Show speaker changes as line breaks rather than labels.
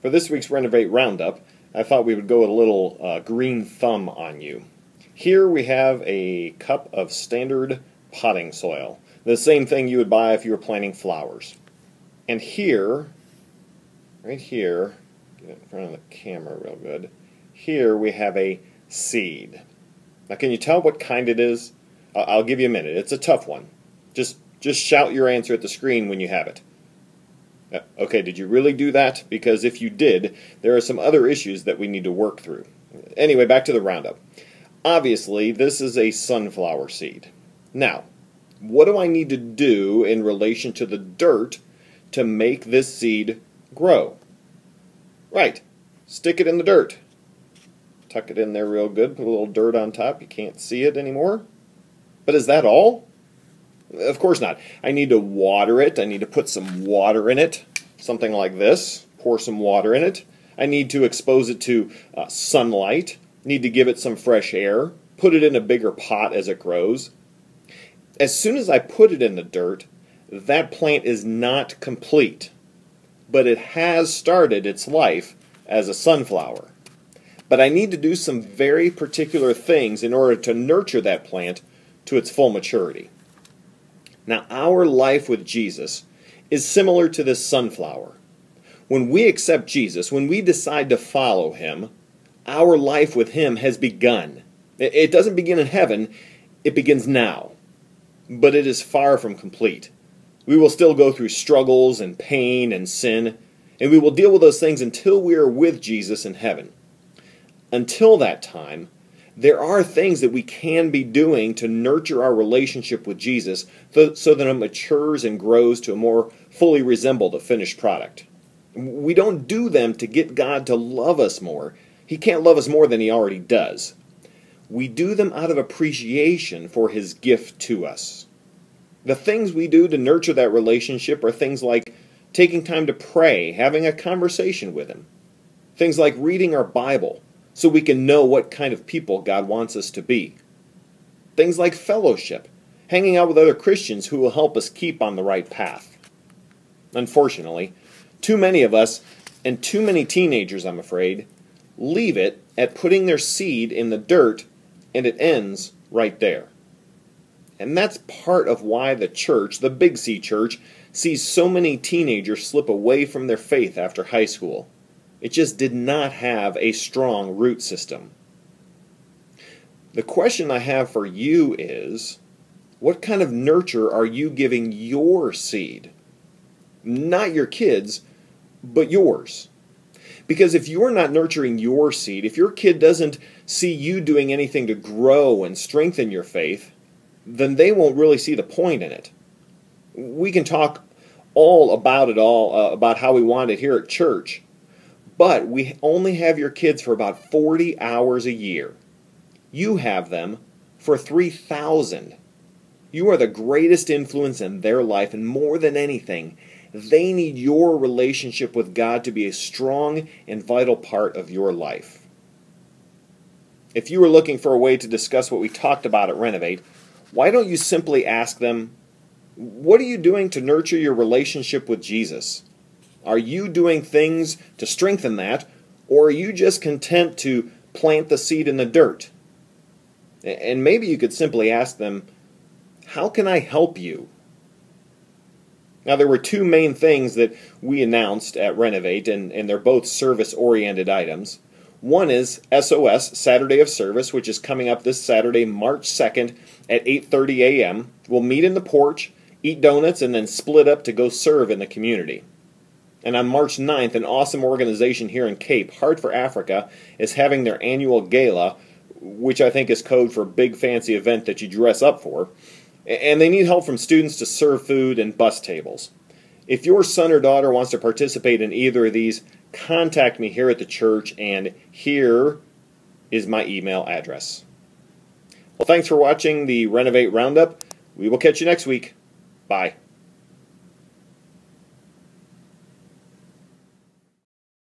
For this week's Renovate Roundup, I thought we would go with a little green thumb on you. Here we have a cup of standard potting soil. The same thing you would buy if you were planting flowers. And here, right here, get it in front of the camera real good, here we have a seed. Now can you tell what kind it is? I'll give you a minute. It's a tough one. Just shout your answer at the screen when you have it. Okay, did you really do that? Because if you did, there are some other issues that we need to work through. Anyway, back to the roundup. Obviously, this is a sunflower seed. Now, what do I need to do in relation to the dirt to make this seed grow? Right, stick it in the dirt. Tuck it in there real good, put a little dirt on top. You can't see it anymore. But is that all? Of course not. I need to water it. I need to put some water in it, something like this. Pour some water in it. I need to expose it to sunlight. Need to give it some fresh air. Put it in a bigger pot as it grows. As soon as I put it in the dirt, that plant is not complete, but it has started its life as a sunflower. But I need to do some very particular things in order to nurture that plant to its full maturity. Now, our life with Jesus is similar to this sunflower. When we accept Jesus, when we decide to follow Him, our life with Him has begun. It doesn't begin in heaven, it begins now. But it is far from complete. We will still go through struggles and pain and sin, and we will deal with those things until we are with Jesus in heaven. Until that time, there are things that we can be doing to nurture our relationship with Jesus so that it matures and grows to more fully resemble the finished product. We don't do them to get God to love us more. He can't love us more than He already does. We do them out of appreciation for His gift to us. The things we do to nurture that relationship are things like taking time to pray, having a conversation with Him. Things like reading our Bible, so we can know what kind of people God wants us to be. Things like fellowship, hanging out with other Christians who will help us keep on the right path. Unfortunately, too many of us, and too many teenagers, I'm afraid, leave it at putting their seed in the dirt, and it ends right there. And that's part of why the church, the Big C church, sees so many teenagers slip away from their faith after high school. It just did not have a strong root system. The question I have for you is, what kind of nurture are you giving your seed? Not your kids, but yours. Because if you're not nurturing your seed, if your kid doesn't see you doing anything to grow and strengthen your faith, then they won't really see the point in it. We can talk all about how we want it here at church, but we only have your kids for about 40 hours a year. You have them for 3,000. You are the greatest influence in their life, and more than anything, they need your relationship with God to be a strong and vital part of your life. If you were looking for a way to discuss what we talked about at Renovate, why don't you simply ask them, what are you doing to nurture your relationship with Jesus? Are you doing things to strengthen that, or are you just content to plant the seed in the dirt? And maybe you could simply ask them, how can I help you? Now, there were two main things that we announced at Renovate, and they're both service-oriented items. One is SOS, Saturday of Service, which is coming up this Saturday, March 2nd at 8:30 a.m. We'll meet in the porch, eat donuts, and then split up to go serve in the community. And on March 9th, an awesome organization here in Cape, Heart for Africa, is having their annual gala, which I think is code for big fancy event that you dress up for. And they need help from students to serve food and bus tables. If your son or daughter wants to participate in either of these, contact me here at the church, and here is my email address. Well, thanks for watching the Renovate Roundup. We will catch you next week. Bye.